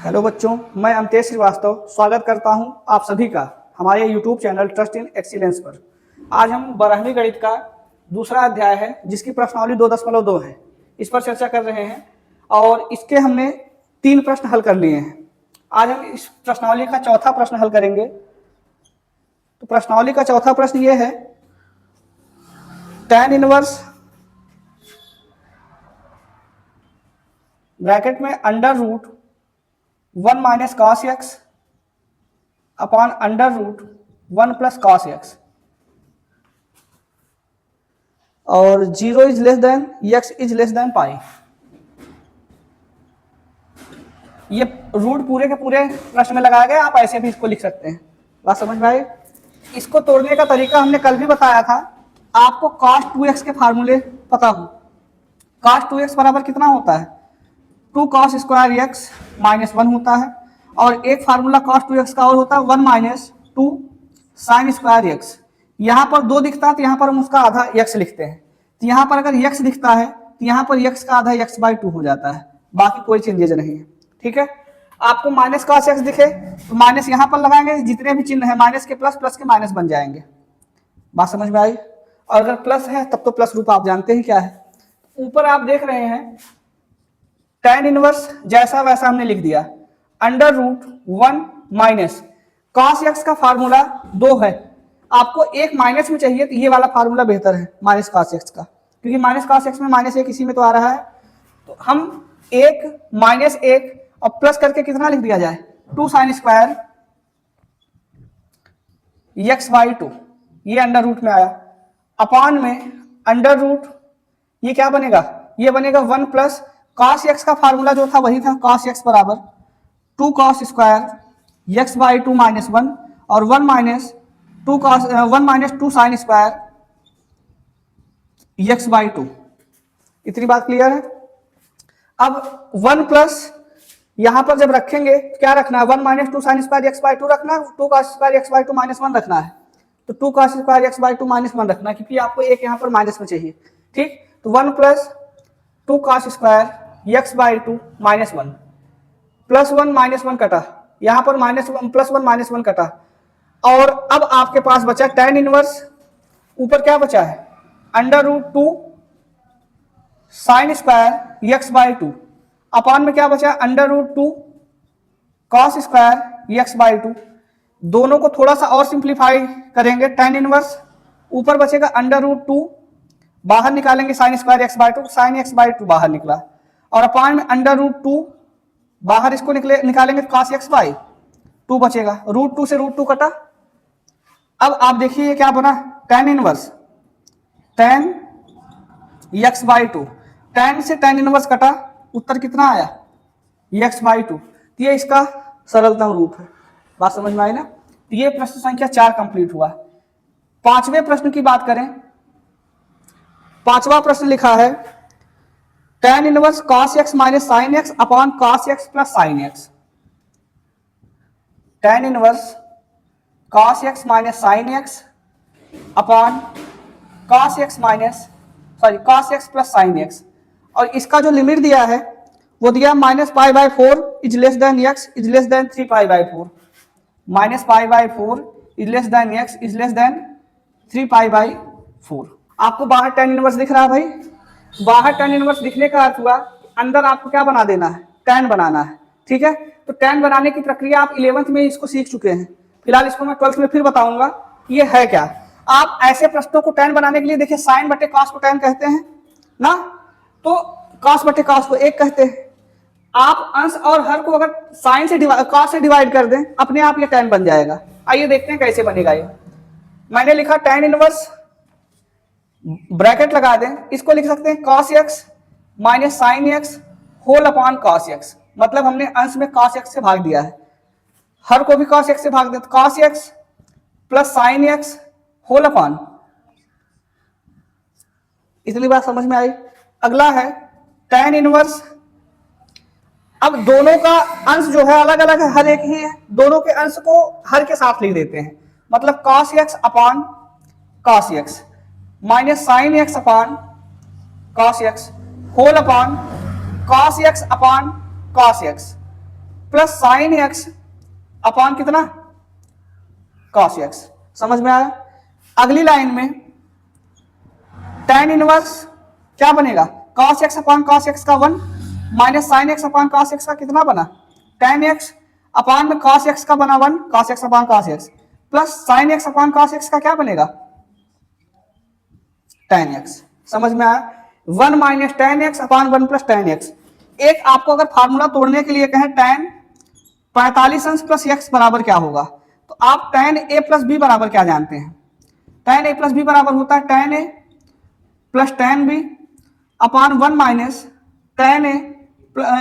Hello बच्चों, मैं अमतेश श्रीवास्तव स्वागत करता हूं आप सभी का हमारे YouTube channel trust in excellence पर। आज हम 12वीं गणित का दूसरा अध्याय है जिसकी प्रश्नावली 2.2 है, इस पर चर्चा कर रहे हैं और इसके हमने 3 प्रश्न हल कर लिए हैं। आज हम इस प्रश्नावली का चौथा प्रश्न हल करेंगे। तो प्रश्नावली का चौथा प्रश्न ये है, tan इनवर्स ब्रैकेट में under root 1 minus cos x upon under root 1 plus cos x और 0 is less than x is less than pi. ये रूट पूरे के पूरे प्रश्न में लगाया गया, आप ऐसे भी इसको लिख सकते हैं। बात समझ में आई? इसको तोड़ने का तरीका हमने कल भी बताया था। आपको cos 2x के फार्मूले पता हो। cos 2x बराबर कितना होता है? 2 cos स्क्वायर x माइनस 1 होता है और एक फार्मूला cos 2x का और होता है 1 माइनस 2 साइन स्क्वायर x। यहाँ पर 2 दिखता है तो यहाँ पर हम उसका आधा x लिखते हैं। तो यहाँ पर अगर x दिखता है तो यहाँ पर x का आधा x/2 हो जाता है, बाकी कोई चेंजेज नहीं है। ठीक है, आपको माइनस cos x दिखे तो माइनस यहाँ पर लगाएंगे, जितने भी चिन्ह है माइनस के प्लस, प्लस के माइनस बन जाएंगे। बात समझ में आई? और अगर प्लस है तब तो प्लस रूप आप जानते हैं क्या है। ऊपर आप देख रहे हैं tan इनवर्स जैसा वैसा हमने लिख दिया, under root 1 minus cos x का फार्मूला 2 है। आपको एक माइनस में चाहिए तो ये वाला फार्मूला बेहतर है माइनस cos x का, क्योंकि माइनस cos x में माइनस 1 इसी में तो आ रहा है। तो हम 1 माइनस 1 और प्लस करके कितना लिख दिया जाए, 2 साइन स्क्वायर x/2, ये अंडर रूट में आया। अपान में अंडर रूट ये क्या बनेगा, ये बनेगा 1 प्लस cos x का फार्मूला जो था वही था, cos x बराबर 2 cos स्क्वायर x/2 माइनस 1 और 1 माइनस 2 साइन स्क्वायर x/2। इतनी बात क्लियर है? अब 1 प्लस यहां पर जब रखेंगे क्या रखना है, 1 माइनस 2 साइन स्क्वायर x/2 रखना है, 2 cos स्क्वायर x/2 माइनस 1 रखना है। तो 2 cos स्क्वायर x/2 माइनस 1 रखना है, क्योंकि आपको एक यहाँ पर माइनस में चाहिए। ठीक, तो 1 plus 2 cos square x/2 minus 1 plus 1 minus 1 कटा, यहां पर माइनस 1 प्लस 1 माइनस 1 कटा। और अब आपके पास बचा tan इनवर्स, ऊपर क्या बचा है, under root 2 sine square x/2 upon में क्या बचा, under root 2 cos square x/2। दोनों को थोड़ा सा और सिंप्लीफाई करेंगे, tan इनवर्स ऊपर बचेगा अंडर रूट 2, बाहर निकालेंगे sign square x/2, sign x/2 बाहर निकला, और अपान में अंडर रूट 2 बाहर इसको निकालेंगे cos x/2 बचेगा, रूट 2 से रूट 2 कटा। अब आप देखिए क्या बना, tan inverse tan x/2, tan से tan इनवर्स कटा, उत्तर कितना आया, x/2। ये इसका सरलतम रूप है। बात समझ में आई ना? ये प्रश्न संख्या 4 कंप्लीट हुआ। 5वें प्रश्न की बात करें, 5वां प्रश्न लिखा है tan inverse cos x minus sine x upon cos x plus sine x। tan inverse cos x minus sine x upon cos x plus sine x। और इसका जो लिमिट दिया है वो दिया -π/4 is less than x is less than 3π/4, -π/4 is less than x is less than 3π/4। आपको बाहर tan inverse दिख रहा है भाई? बाहर tan इनवर्स दिखने का अर्थ हुआ अंदर आपको क्या बना देना है, tan बनाना है। ठीक है, तो tan बनाने की प्रक्रिया आप 11th में इसको सीख चुके हैं, फिलहाल इसको मैं 12th में फिर बताऊंगा ये है क्या। आप ऐसे प्रश्नों को tan बनाने के लिए देखिए, साइन बटे cos को tan कहते हैं ना, तो cos बटे cos को 1 कहते हैं। आप अंश और हर को अगर साइन से cos से डिवाइड कर दें, अपने आप ये tan बन जाएगा। आइए देखते हैं कैसे बनेगा ये। मैंने लिखा tan इनवर्स, ब्रैकेट लगा दें, इसको लिख सकते हैं cos x minus sine x whole upon cos x। मतलब हमने अंश में cos x से भाग दिया है, हर को भी cos x से भाग दें, तो cos x plus sine x whole upon. इतनी बात समझ में आई? अगला है tan इनवर्स। अब दोनों का अंश जो है अलग अलग है, हर एक ही है, दोनों के अंश को हर के साथ लिख देते हैं। मतलब cos x upon cos x minus sine x upon cos x whole upon cos x upon cos x। Plus sine x upon कितना, कॉस एक्स। समझ में आया। अगली लाइन में tan इनवर्स क्या बनेगा, cos x upon cos x का 1 minus sign x upon cos x का कितना बना, tan एक्स अपॉन में कॉस एक्स का बना 1 cos x upon cos x plus sine x upon cos x का क्या बनेगा, tan एक्स। समझ में आया। 1 minus tan x upon 1 plus tan x. एक आपको अगर फार्मूला तोड़ने के लिए कहें tan 45 अंश प्लस एक्स बराबर क्या होगा, तो आप tan a प्लस बी बराबर क्या जानते हैं, tan a प्लस बी बराबर होता है tan a plus tan b upon 1 minus tan a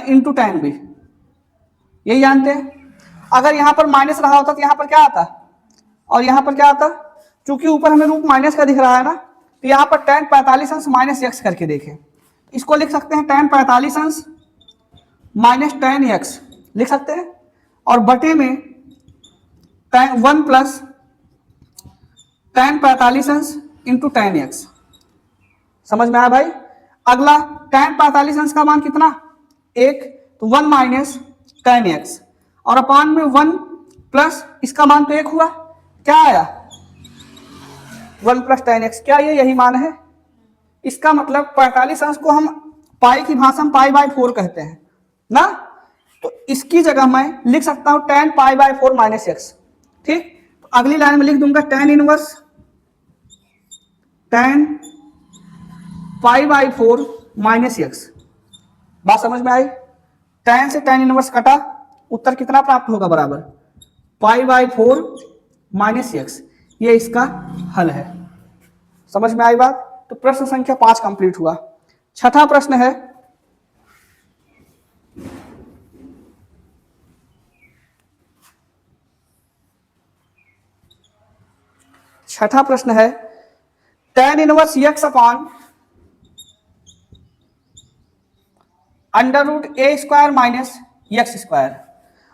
into tan b, यही जानते हैं। अगर यहां पर माइनस रहा होता तो यहां पर क्या आता और यहां पर क्या आता, चूंकि ऊपर हमें रूप माइनस का दिख रहा है ना, तो यहां पर tan 45 अंश माइनस एक्स करके देखें, इसको लिख सकते हैं tan 45 अंश माइनस tan एक्स लिख सकते हैं, और बटे में tan 1 प्लस tan 45 अंश इंटू tan एक्स। समझ में आया भाई। अगला tan 45 अंश का मान कितना, 1, तो 1 माइनस tan एक्स और अपान में 1 प्लस इसका मान तो 1 हुआ, क्या आया 1 प्लस tan एक्स। क्या ये यही मान है, इसका मतलब 45 अंश को हम पाई की भाषा में पाई बाय 4 कहते हैं ना, तो इसकी जगह मैं लिख सकता हूं tan pi by 4 minus x. ठीक, तो अगली लाइन में लिख दूंगा tan inverse tan pi by 4 minus x. बात समझ में आई। tan से tan इनवर्स कटा, उत्तर कितना प्राप्त होगा, बराबर पाई बाय 4 माइनस एक्स। ये इसका हल है। समझ में आई बात। तो प्रश्न संख्या 5 कंप्लीट हुआ। छठा प्रश्न है, छठा प्रश्न है tan inverse x upon under root a square minus x square,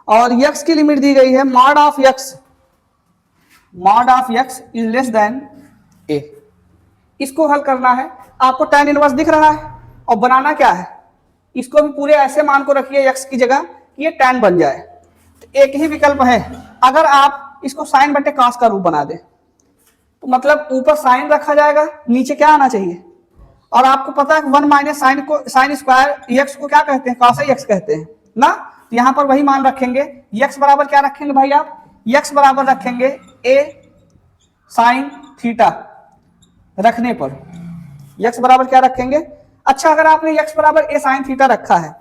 और x की लिमिट दी गई है mod of x is less than a। इसको हल करना है। आपको tan इनवर्स दिख रहा है और बनाना क्या है, इसको भी पूरे ऐसे मान को रखिए x की जगह कि ये tan बन जाए। तो एक ही विकल्प है, अगर आप इसको साइन बटे cos का रूप बना दे तो मतलब ऊपर साइन रखा जाएगा, नीचे क्या आना चाहिए, और आपको पता है 1 माइनस साइन स्क्वायर एक्स को क्या कहते हैं, कॉस एक्स कहते हैं ना। तो यहां पर वही मान रखेंगे। एक्स बराबर क्या रखेंगे भाई आप, एक्स बराबर रखेंगे a साइन थीटा रखने पर, एक्स बराबर क्या रखेंगे। अच्छा, अगर आपने एक्स बराबर a साइन थीटा रखा है,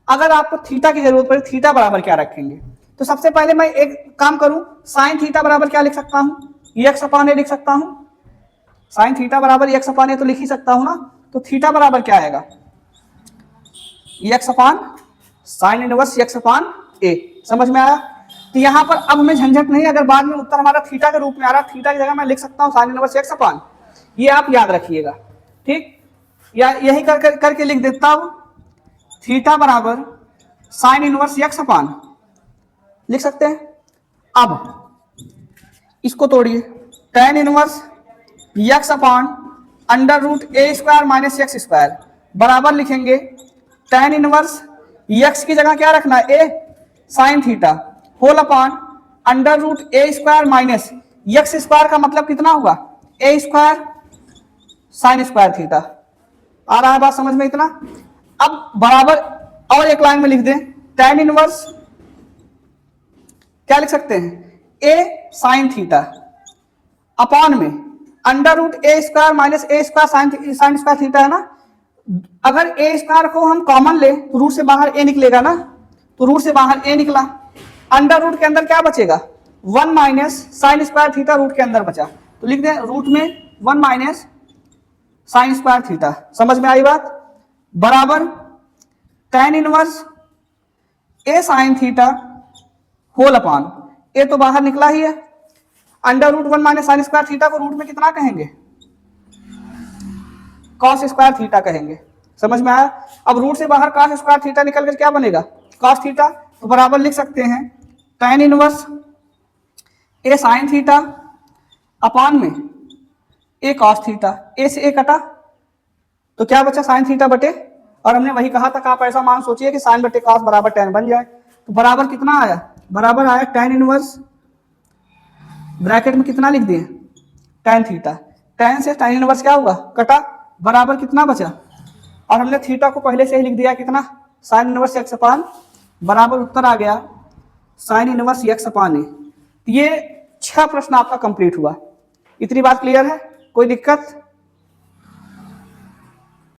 अगर आपको थीटा की जरूरत पड़े थीटा बराबर क्या रखेंगे, तो सबसे पहले मैं एक काम करूं, साइन थीटा बराबर क्या लिख सकता हूं, एक्स अपॉन ए लिख सकता हूं। साइन थीटा बराबर एक्स अपॉन ए तो लिख ही सकता हूं ना, तो थीटा बराबर क्या आएगा, x upon sine inverse x upon a. समझ में आया। तो यहां पर अब हमें झंझट नहीं, अगर बाद में उत्तर हमारा थीटा के रूप में आ रहा, थीटा की जगह मैं लिख सकता हूं साइन इनवर्स एक्स अपॉन, ये आप याद रखिएगा। ठीक, या यही करके लिख देता हूं, थीटा बराबर साइन इनवर्स एक्स अपॉन लिख सकते हैं। अब इसको तोड़िए, tan inverse x upon under root a square minus x square बराबर लिखेंगे tan इनवर्स एक्स की जगह क्या रखना है, a sine theta whole upon under root a square minus x square का मतलब कितना हुआ, a square sine square theta. आ रहा है बात समझ में इतना। अब बराबर और एक लाइन में लिख दें, tan इनवर्स क्या लिख सकते हैं, ए साइन थीटा अपॉन में under root a square minus A square sine square theta है ना। अगर ए स्क्वायर को हम कॉमन ले तो रूट से बाहर ए निकलेगा ना, तो रूट से बाहर ए निकला, अंडर रूट के अंदर क्या बचेगा, 1 minus sine square theta root के अंदर बचा, तो लिख दें रूट में 1 माइनस साइन स्क्वायर थीटा। समझ में आई बात। बराबर tan inverse a sine theta whole upon, a तो बाहर निकला ही है, under root 1 minus sine square theta को रूट में कितना कहेंगे, कॉस स्क्वायर थीटा कहेंगे। समझ में आया। अब रूट से बाहर कॉस स्क्वायर थीटा निकल कर क्या बनेगा, कॉस थीटा, तो बराबर लिख सकते हैं tan inverse a sine theta upon में ए कॉस थीटा, ए से ए कटा तो क्या बचा साइन थीटा बटे, और हमने वही कहा था कि आप ऐसा मान सोचिए कि साइन बटे कॉस बराबर tan बन जाए। तो बराबर कितना आया, बराबर आया tan इनवर्स, ब्रैकेट में कितना लिख दिए tan थीटा, tan से tan इनवर्स क्या हुआ, कटा, बराबर कितना बचा, और हमने थीटा को पहले से ही लिख दिया कितना, sin इनवर्स x अपान, बराबर उत्तर आ गया sin इनवर्स x अपान ए। ये 6 प्रश्न आपका कंप्लीट हुआ। इतनी बात क्लियर है, कोई दिक्कत?